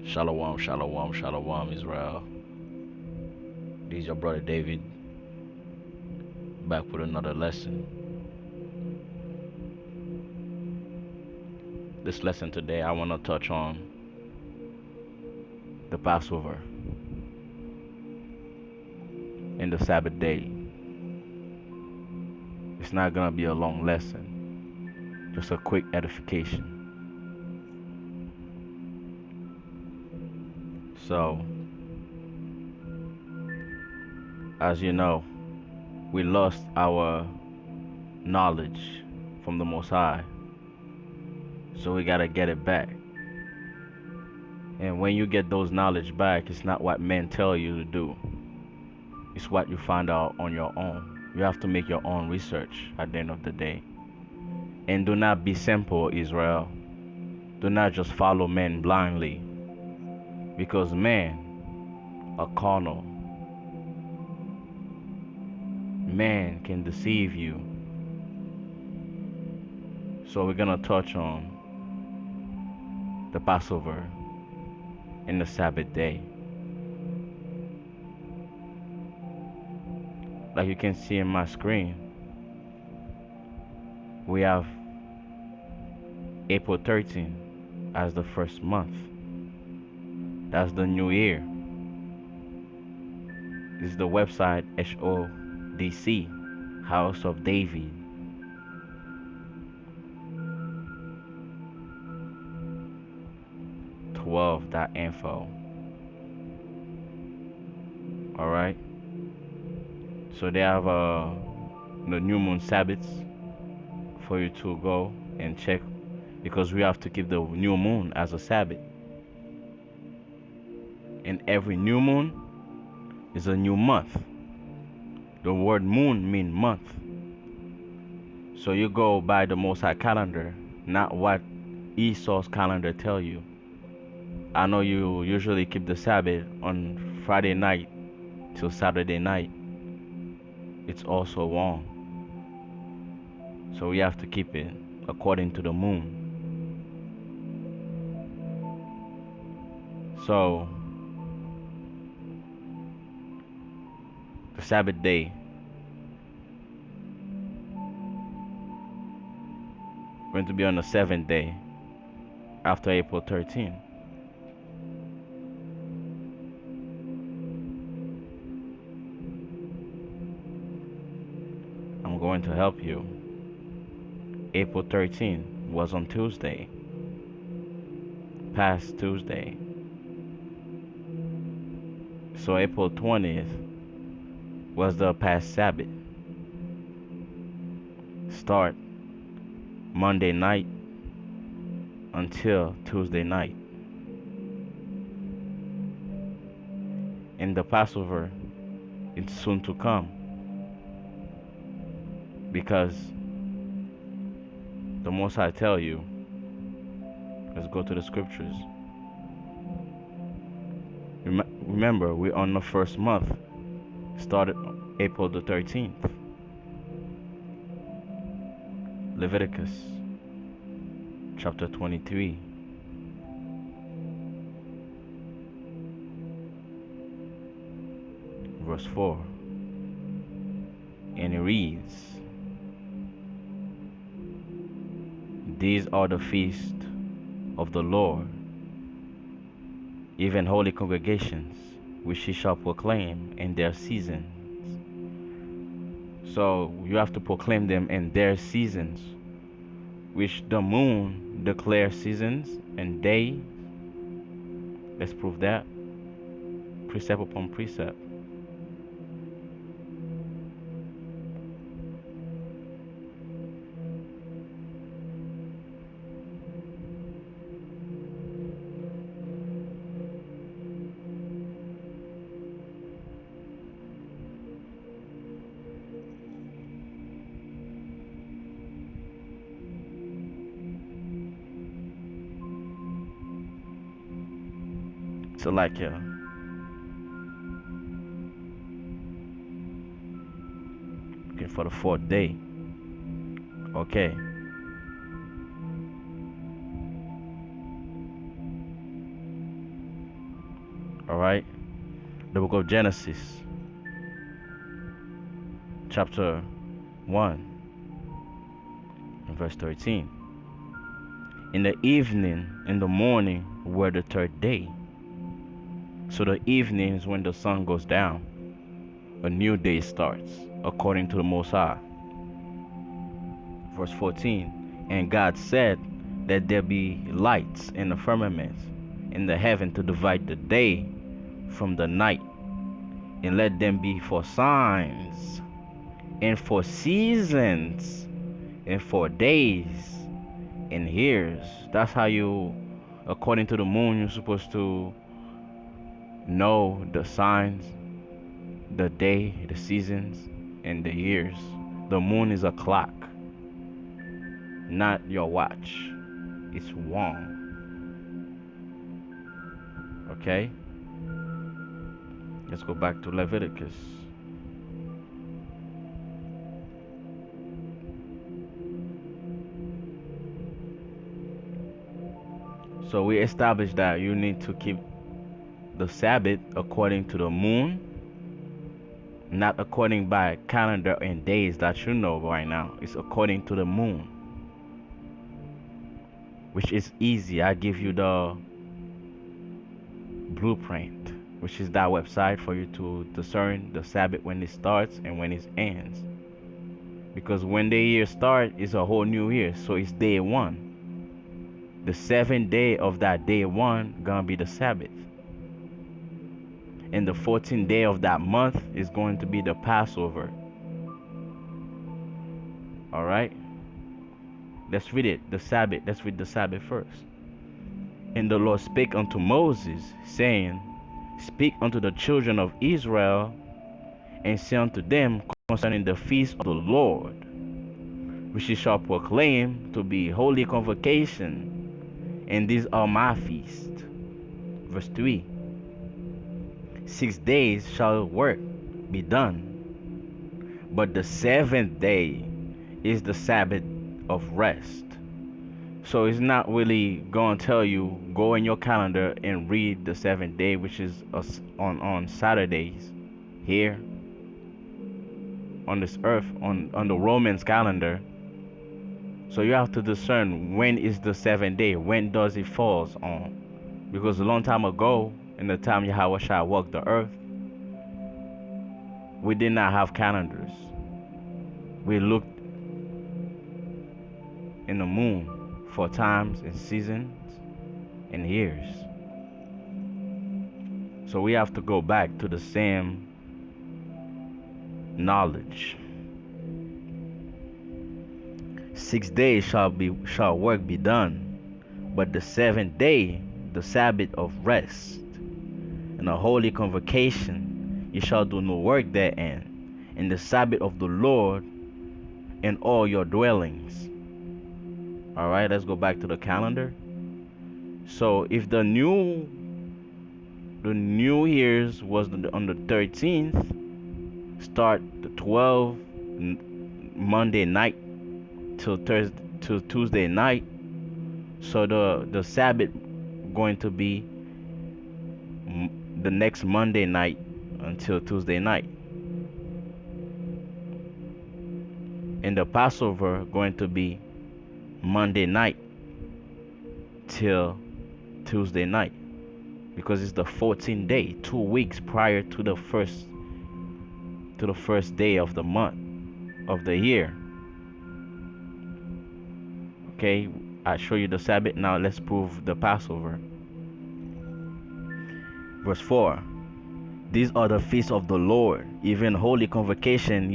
Shalom, shalom, shalom, Israel. This is your brother David, back with another lesson. This lesson today, I want to touch on the Passover and the Sabbath day. It's not going to be a long lesson, just a quick edification. So, as you know, we lost our knowledge from the Most High, so we got to get it back. And when you get those knowledge back, it's not what men tell you to do. It's what you find out on your own. You have to make your own research at the end of the day. And do not be simple, Israel. Do not just follow men blindly. Because men are carnal. Man can deceive you. So we're going to touch on the Passover and the Sabbath day. Like you can see in my screen, we have April 13th as the first month. That's the new year. This is the website HODC, House of David. .info. Alright. So they have the new moon Sabbaths for you to go and check, because we have to keep the new moon as a Sabbath. And every new moon is a new month. The word moon means month. So you go by the Most High calendar, not what Esau's calendar tell you. I know you usually keep the Sabbath on Friday night till Saturday night. It's also wrong. So we have to keep it according to the moon. So the Sabbath day, going to be on the 7th day after April 13th. I'm going to help you. April 13th was on Tuesday, past Tuesday. So April 20th was the past Sabbath. Start Monday night until Tuesday night. And the Passover is soon to come, because the Most High tell you, let's go to the scriptures. Remember, we're on the first month, started April the 13th. Leviticus chapter 23. Verse 4. And it reads, these are the feasts of the Lord, even holy congregations, which ye shall proclaim in their seasons. So you have to proclaim them in their seasons, which the moon declares seasons and day. Let's prove that. Precept upon precept. So like looking for the 4th day. Okay. All right. The book of Genesis, chapter 1, and verse 13. In the evening, in the morning, were the third day. So the evening is when the sun goes down. A new day starts, according to the Most High. Verse 14. And God said that there be lights in the firmament, in the heaven, to divide the day from the night, and let them be for signs, and for seasons, and for days, and years. That's how you, according to the moon, you're supposed to know the signs, the day, the seasons, and the years. The moon is a clock, not your watch. It's wrong. Okay? Let's go back to Leviticus. So we established that you need to keep the Sabbath according to the moon, not according by calendar and days that you know right now. It's according to the moon, which is easy. I give you the blueprint, which is that website for you to discern the Sabbath when it starts and when it ends. Because when the year starts, it's a whole new year. So it's day one. The seventh day of that day one gonna be the Sabbath. And the 14th day of that month is going to be the Passover. Alright? Let's read it. The Sabbath. Let's read the Sabbath first. And the Lord spake unto Moses, saying, Speak unto the children of Israel, and say unto them concerning the feast of the Lord, which ye shall proclaim to be holy convocation, and these are my feasts. Verse 3. 6 days shall work be done, but the seventh day is the Sabbath of rest. So it's not really going to tell you, go in your calendar and read the seventh day, which is on Saturdays here on this earth, on the Romans calendar. So you have to discern when is the seventh day, when does it falls on. Because a long time ago, in the time Yahawah walked the earth, we did not have calendars. We looked in the moon for times and seasons and years. So we have to go back to the same knowledge. 6 days shall work be done, but the seventh day, the Sabbath of rest, and a holy convocation, ye shall do no work therein, in the Sabbath of the Lord in all your dwellings. Alright, let's go back to the calendar. So if the New Year's was on the 13th, start the 12th Monday night till Tuesday night. So the Sabbath going to be the next Monday night until Tuesday night, and the Passover going to be Monday night till Tuesday night, because it's the 14th day, 2 weeks prior to the first day of the month of the year. Okay, I show you the Sabbath. Now let's prove the Passover. Verse 4. These are the feasts of the Lord, even holy convocation,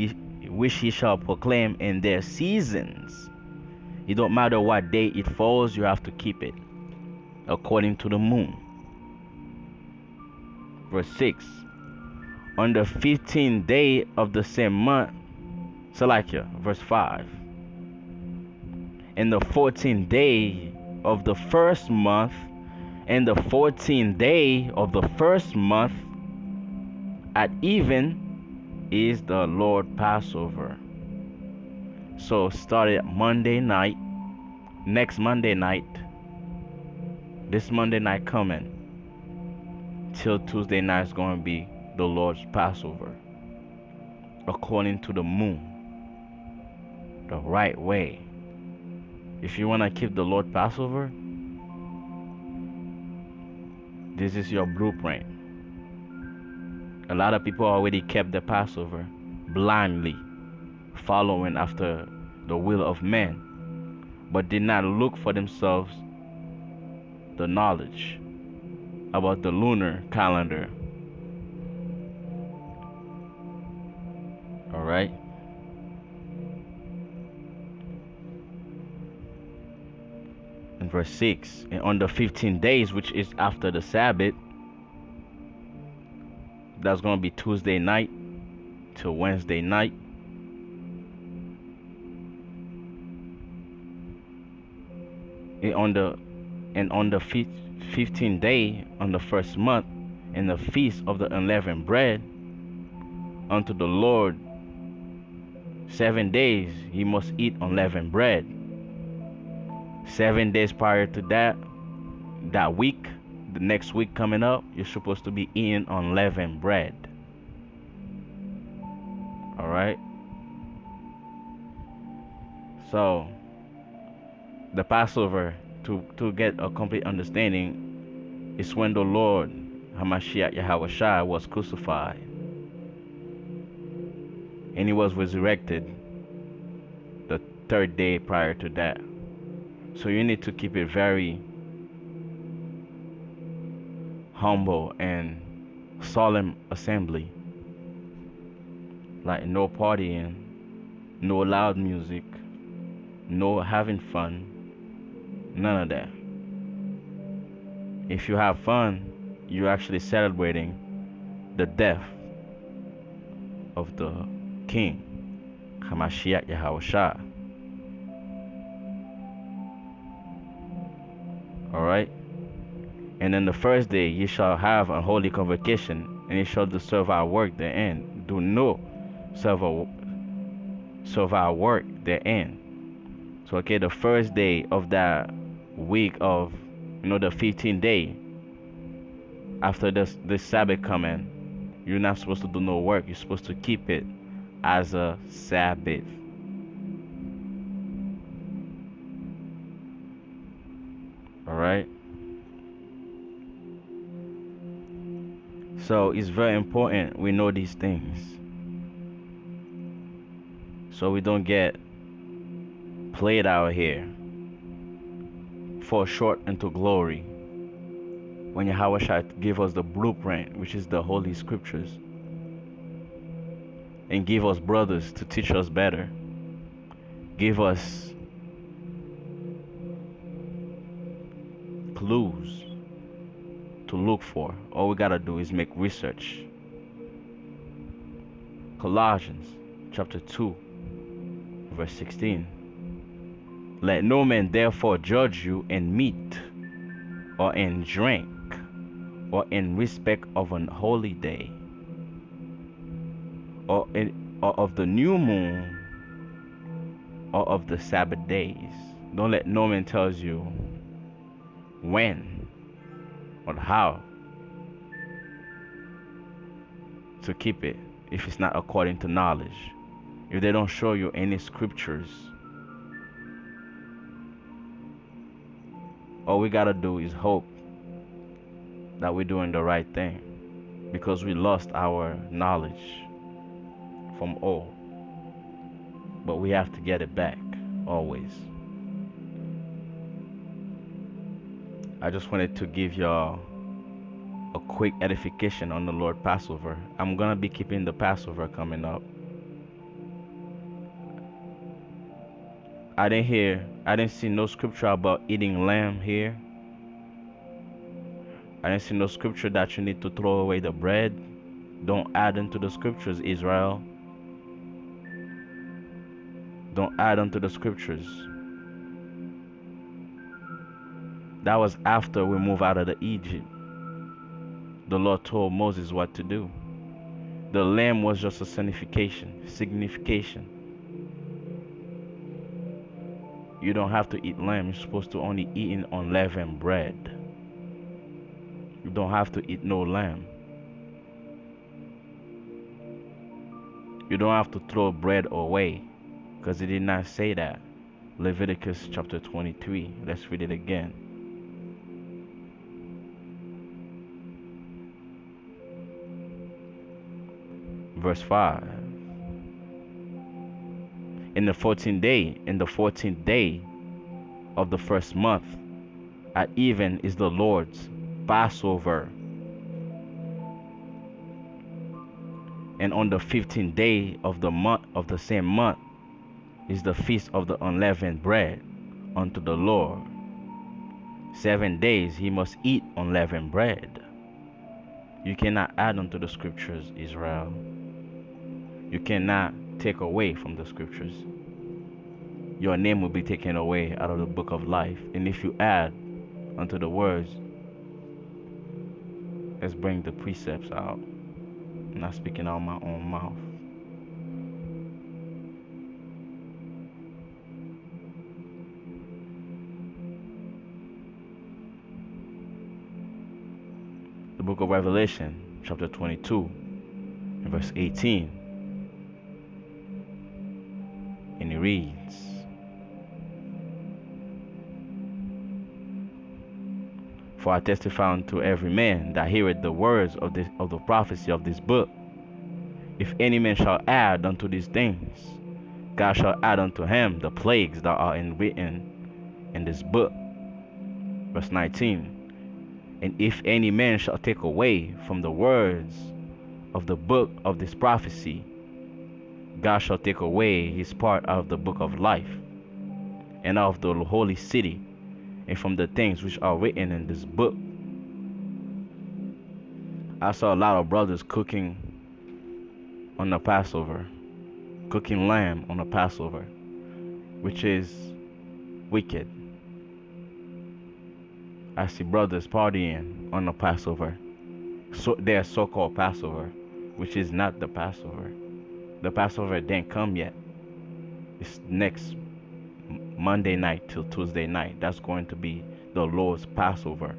which he shall proclaim in their seasons. It don't matter what day it falls, you have to keep it according to the moon. Verse 6. On the 15th day of the same month, Salakia, verse 5. In the 14th day of the first month, and the 14th day of the first month at even is the Lord Passover. So started Monday night, next Monday night, this Monday night coming, till Tuesday night is going to be the Lord's Passover, according to the moon, the right way. If you want to keep the Lord Passover, this is your blueprint. A lot of people already kept the Passover blindly, following after the will of man, but did not look for themselves the knowledge about the lunar calendar. All right. In verse 6, and on the 15 days, which is after the Sabbath, that's going to be Tuesday night till Wednesday night. And on the 15th day, on the first month, in the feast of the unleavened bread, unto the Lord 7 days ye must eat unleavened bread. 7 days prior to that week, the next week coming up, you're supposed to be eating unleavened bread. All right. So the Passover, to get a complete understanding, is when the Lord Hamashiach Yahawah was crucified and he was resurrected the third day prior to that. So you need to keep it very humble and solemn assembly. Like no partying, no loud music, no having fun, none of that. If you have fun, you're actually celebrating the death of the King, Hamashiach Yahawah. Alright? And then the first day ye shall have a holy convocation, and ye shall do serve our work therein. Do no serve our work therein. So okay, the first day of that week of the 15th day after this Sabbath coming, you're not supposed to do no work. You're supposed to keep it as a Sabbath. Alright? So it's very important we know these things, so we don't get played out here, fall short into glory, when Yahawah give us the blueprint, which is the Holy Scriptures, and give us brothers to teach us better, give us clues to look for. All we gotta do is make research. Colossians chapter 2 verse 16. Let no man therefore judge you in meat, or in drink, or in respect of an holy day, or of the new moon, or of the Sabbath days. Don't let no man tells you when or how to keep it, if it's not according to knowledge. If they don't show you any scriptures, all we gotta do is hope that we're doing the right thing, because we lost our knowledge from all. But we have to get it back always. I just wanted to give y'all a quick edification on the Lord Passover. I'm gonna be keeping the Passover coming up. I didn't see no scripture about eating lamb here. I didn't see no scripture that you need to throw away the bread. Don't add into the scriptures, Israel. Don't add into the scriptures. That was after we moved out of the Egypt. The Lord told Moses what to do. The lamb was just a signification. You don't have to eat lamb. You're supposed to only eat unleavened bread. You don't have to eat no lamb. You don't have to throw bread away, because it did not say that. Leviticus chapter 23. Let's read it again. Verse 5. In the 14th day of the first month, at even is the Lord's Passover. And on the 15th day of the month of the same month is the feast of the unleavened bread unto the Lord. 7 days he must eat unleavened bread. You cannot add unto the scriptures, Israel. You cannot take away from the scriptures. Your name will be taken away out of the book of life. And if you add unto the words, let's bring the precepts out. I'm not speaking out of my own mouth. The book of Revelation, chapter 22, and verse 18. And it reads, For I testify unto every man that heareth the words of the prophecy of this book. If any man shall add unto these things, God shall add unto him the plagues that are written in this book. Verse 19. And if any man shall take away from the words of the book of this prophecy, God shall take away his part out of the book of life, and out of the holy city, and from the things which are written in this book. I saw a lot of brothers cooking on the Passover, cooking lamb on the Passover, which is wicked. I see brothers partying on the Passover, their so-called Passover, which is not the Passover. The Passover didn't come yet. It's next Monday night till Tuesday night. That's going to be the Lord's Passover.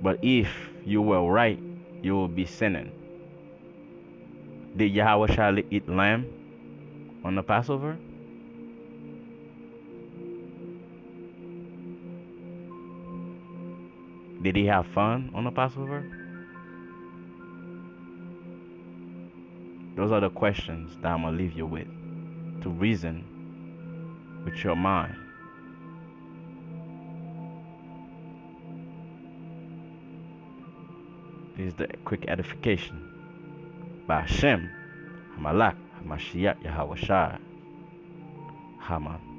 But if you were right, you will be sinning. Did Yahawah eat lamb on the Passover? Did he have fun on the Passover? Those are the questions that I'm going to leave you with, to reason with your mind. This is the quick edification by Hashem, Hamalak, Hamashiach, Yahawah Shai, Haman.